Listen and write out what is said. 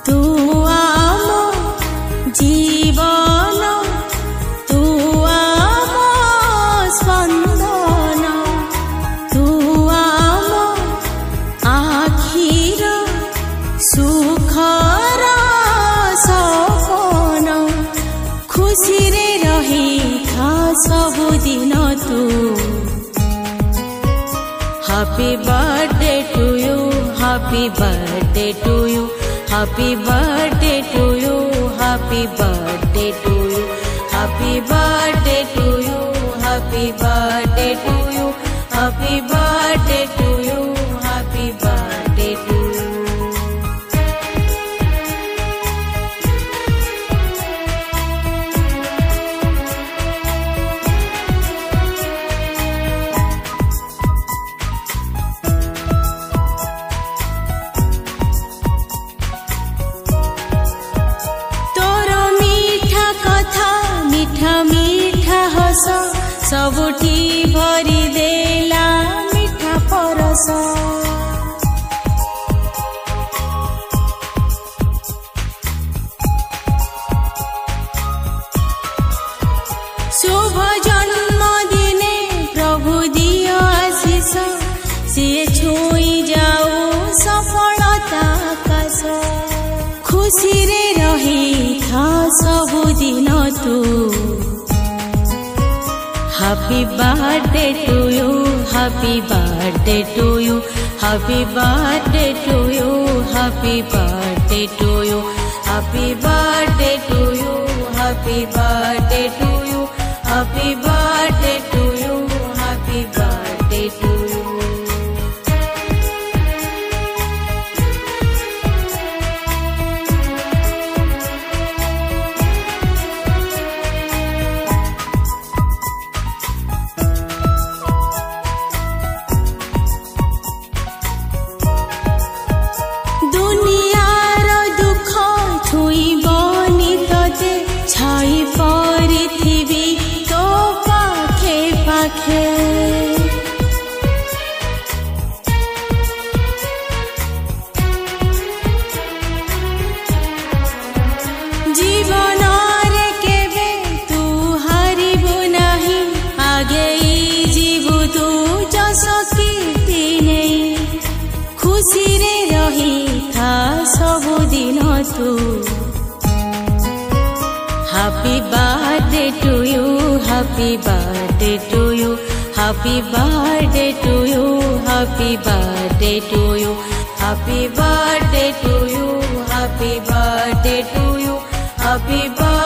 तू आम जीवन तू आम स्पंदन तू आम आखिर सुखर सपन खुशी रे रही था सबुदिन तू Happy birthday to you, happy birthday to you, happy birthday to you, happy birthday to you, happy birthday to you, happy birthday to you, happy birthday to you, happy birthday to you. मीठा हस सबुठी भरी देला मीठा परस शुभ जन्मदिने प्रभु दियो आशीष से छुई जाऊ सफलता आकाश खुशी रे रही था सबुदिन तू Happy birthday to you, happy birthday to you, happy birthday to you, happy birthday to you, happy birthday to you, happy birthday to you, happy birthday to you, happy birthday to you. Happy birthday to you, happy birthday to you, happy birthday to you, happy birthday to you, happy birthday to you, happy birthday to you, happy birthday.